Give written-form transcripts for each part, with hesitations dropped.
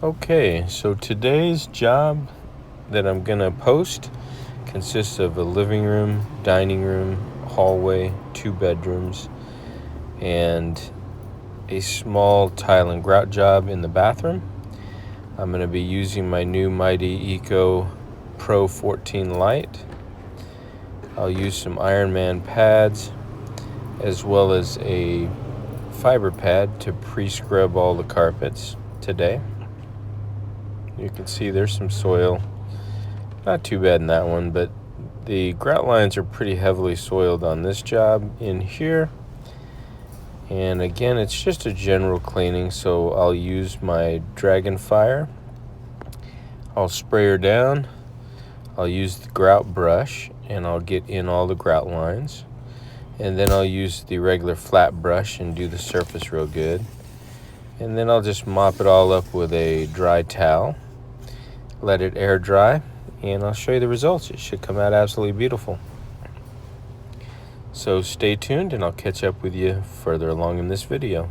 Okay, so today's job that I'm gonna post consists of a living room, dining room, hallway, 2 bedrooms, and a small tile and grout job in the bathroom. I'm gonna be using my new Mighty Eco Pro 14 Lite. I'll use some Ironman pads as well as a fiber pad to pre-scrub all the carpets today. You can see there's some soil. Not too bad in that one, but the grout lines are pretty heavily soiled on this job in here. And again, it's just a general cleaning, so I'll use my Dragon Fire. I'll spray her down. I'll use the grout brush, and I'll get in all the grout lines. And then I'll use the regular flat brush and do the surface real good. And then I'll just mop it all up with a dry towel. Let it air dry, and I'll show you the results. It should come out absolutely beautiful. So stay tuned, and I'll catch up with you further along in this video.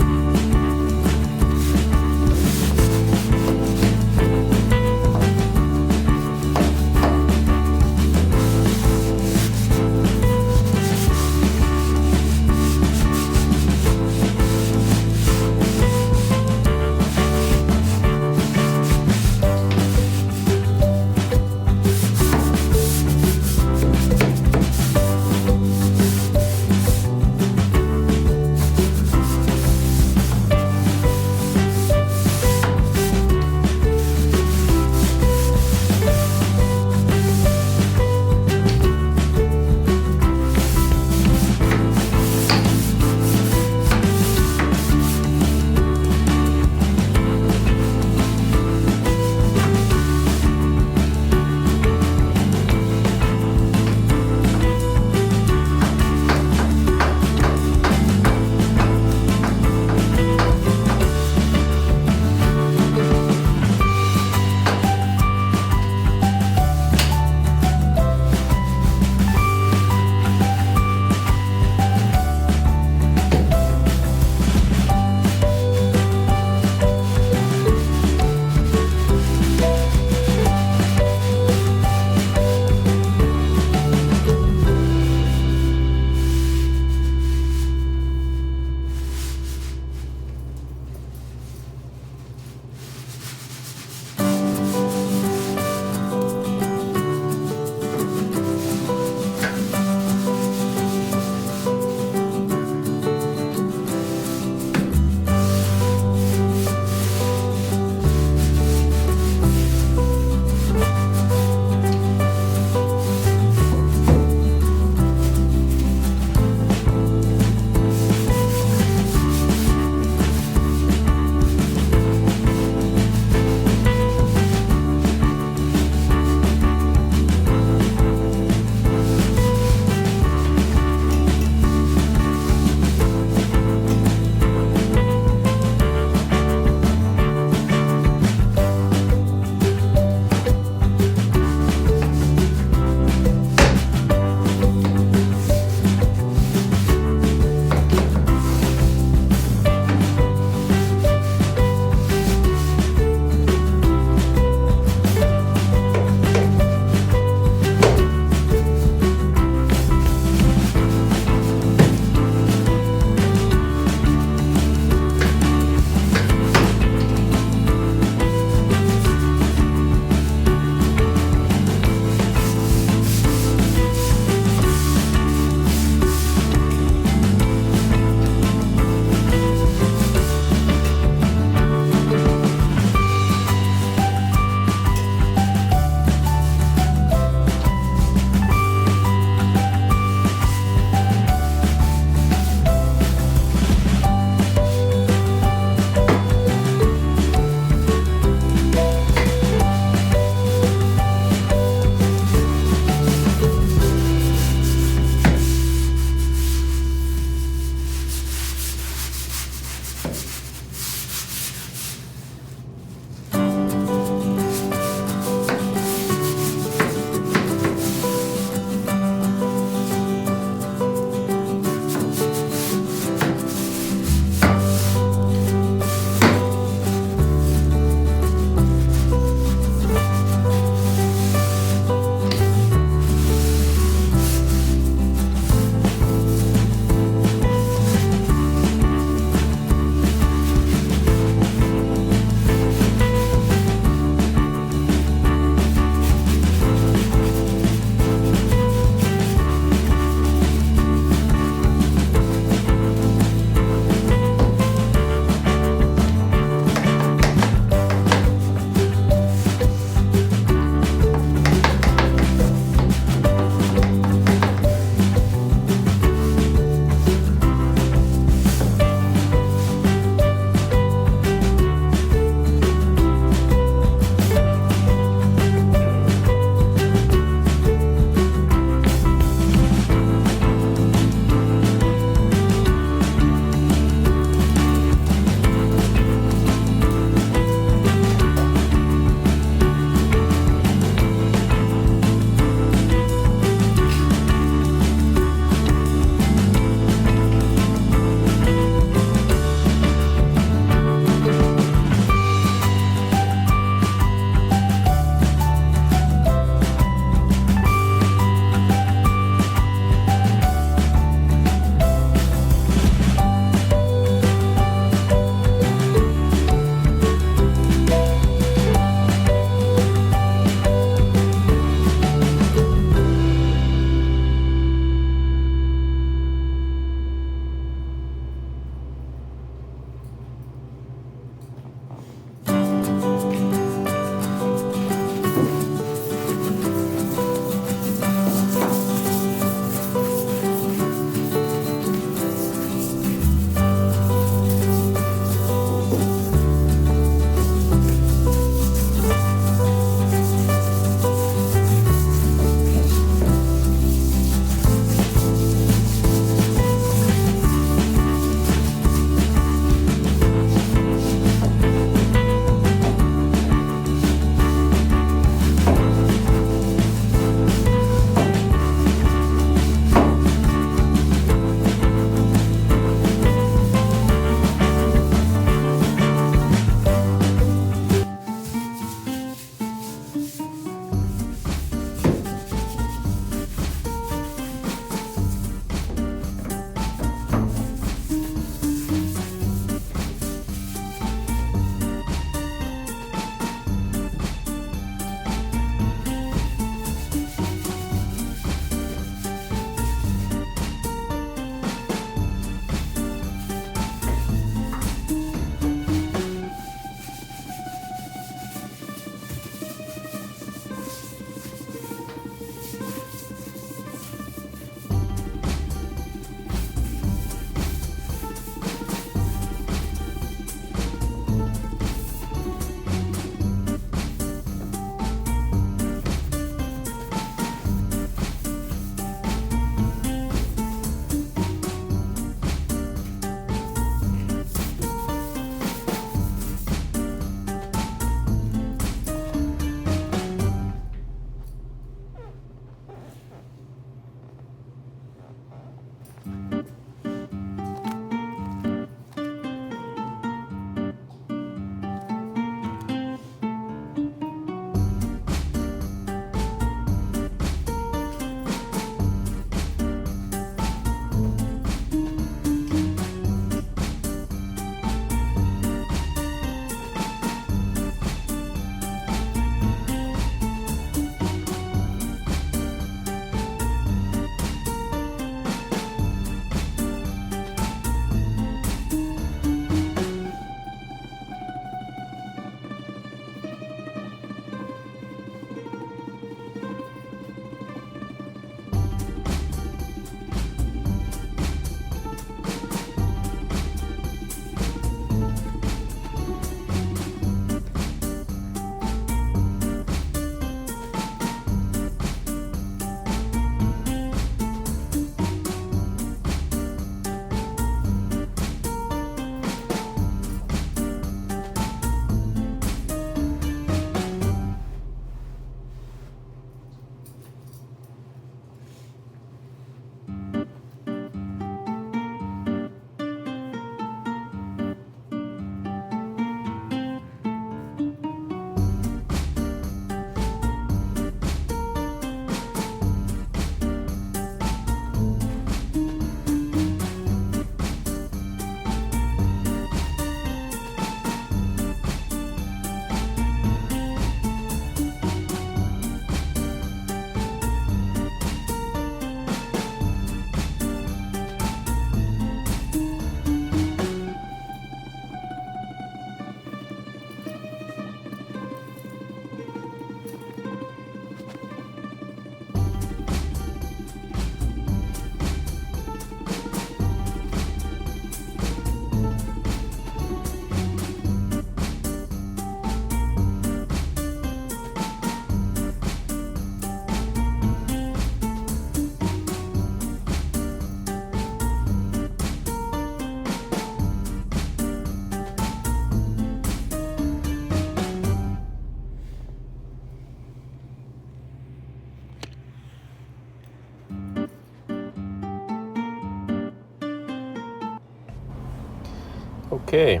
Okay,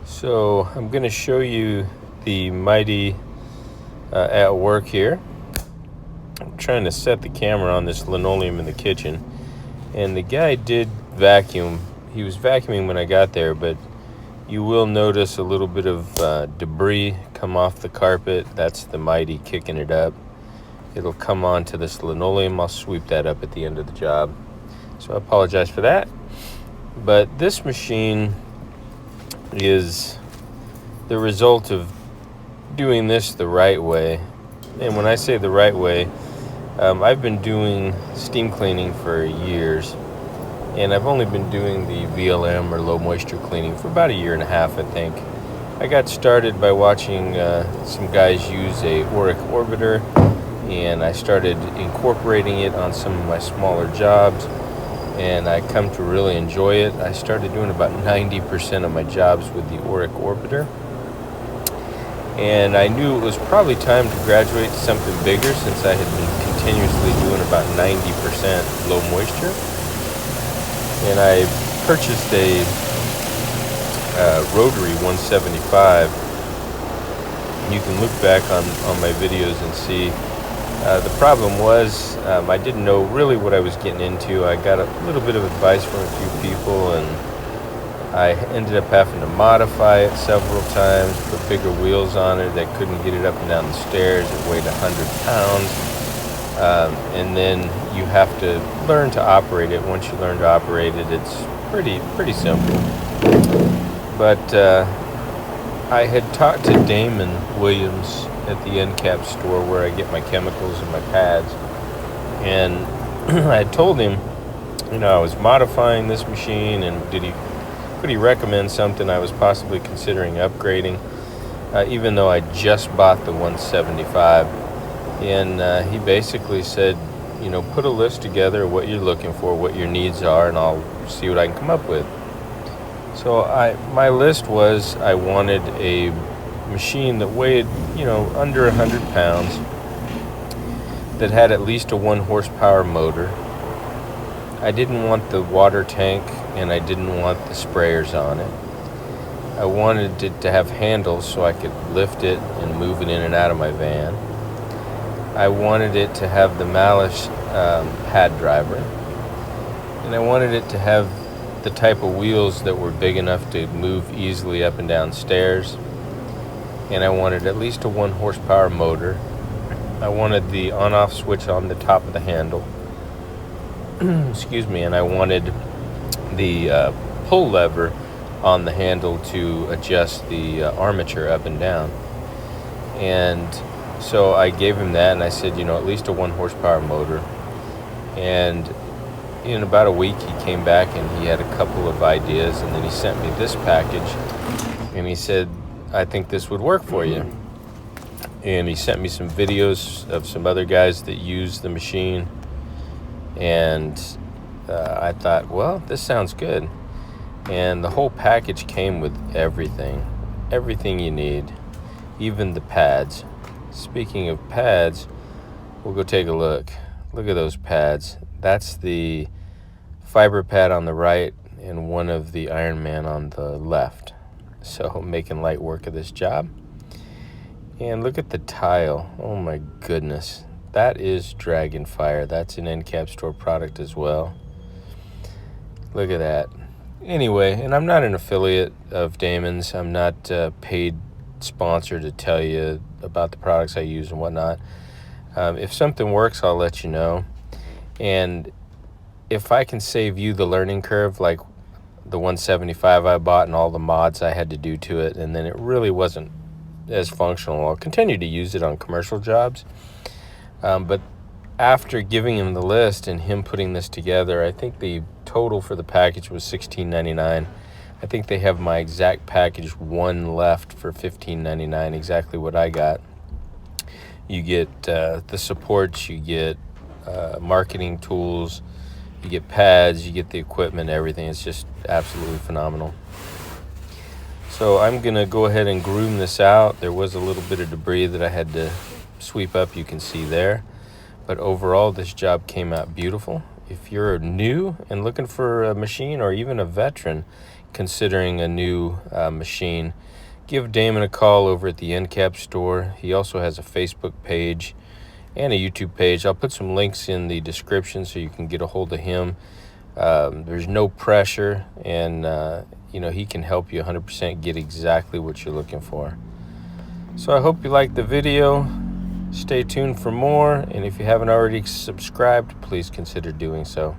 so I'm going to show you the Mighty at work here. I'm trying to set the camera on this linoleum in the kitchen, and the guy did vacuum. He was vacuuming when I got there, but you will notice a little bit of debris come off the carpet. That's the Mighty kicking it up. It'll come onto this linoleum. I'll sweep that up at the end of the job. So I apologize for that. But this machine is the result of doing this the right way. And when I say the right way, I've been doing steam cleaning for years, and I've only been doing the VLM or low moisture cleaning for about 1.5 years, I think. I got started by watching some guys use a Auric orbiter, and I started incorporating it on some of my smaller jobs, and I come to really enjoy it. I started doing about 90% of my jobs with the Auric orbiter, and I knew it was probably time to graduate to something bigger, since I had been continuously doing about 90% low moisture. And I purchased a rotary 175. You can look back on my videos and see. The problem was I didn't know really what I was getting into. I got a little bit of advice from a few people, and I ended up having to modify it several times, put bigger wheels on it. I couldn't get it up and down the stairs. It weighed 100 pounds. And then you have to learn to operate it. Once you learn to operate it, it's pretty simple. But I had talked to Damon Williams at the encapstore, where I get my chemicals and my pads, and I had told him, I was modifying this machine, and could he recommend something I was possibly considering upgrading, even though I just bought the 175. And he basically said, put a list together of what you're looking for, what your needs are, and I'll see what I can come up with. So my list was, I wanted a machine that weighed, under 100 pounds, that had at least a 1 horsepower motor. I didn't want the water tank, and I didn't want the sprayers on it. I wanted it to have handles so I could lift it and move it in and out of my van. I wanted it to have the Malice pad driver, and I wanted it to have the type of wheels that were big enough to move easily up and down stairs, and I wanted at least a 1 horsepower motor. I wanted the on-off switch on the top of the handle. Excuse me. And I wanted the pull lever on the handle to adjust the armature up and down. And so I gave him that, and I said, at least a 1 horsepower motor. And in about a week, he came back and he had a couple of ideas, and then he sent me this package, and he said, I think this would work for you. And he sent me some videos of some other guys that use the machine, and I thought, well, this sounds good. And the whole package came with everything you need, even the pads. Speaking of pads, we'll go take a look. Look at those pads. That's the fiber pad on the right and one of the Iron Man on the left. So making light work of this job. And look at the tile. Oh my goodness. That is Dragonfire. That's an encapstore product as well. Look at that. Anyway, and I'm not an affiliate of Damon's. I'm not paid sponsor to tell you about the products I use and whatnot. If something works, I'll let you know. And if I can save you the learning curve, like the 175 I bought and all the mods I had to do to it, and then it really wasn't as functional, I'll continue to use it on commercial jobs. But after giving him the list and him putting this together, I think the total for the package was $16.99. I think they have my exact package one left for $15.99, exactly what I got. You get the supports, you get marketing tools, you get pads, you get the equipment, everything. It's just absolutely phenomenal. So I'm going to go ahead and groom this out. There was a little bit of debris that I had to sweep up, you can see there. But overall, this job came out beautiful, if you're new and looking for a machine, or even a veteran considering a new machine, give Damon a call over at the encapstore. He also has a Facebook page and a YouTube page. I'll put some links in the description so you can get a hold of him. There's no pressure, and he can help you 100% get exactly what you're looking for. So I hope you liked the video. Stay tuned for more, and if you haven't already subscribed, please consider doing so.